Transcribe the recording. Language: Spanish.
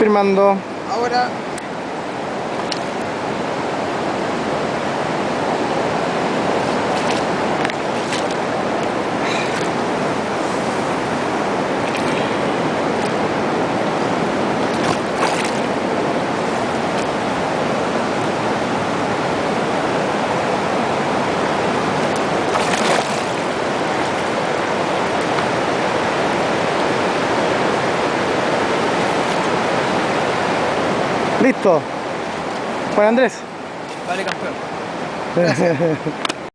Confirmando. Ahora. Listo. Juan Andrés. Vale, campeón. Gracias.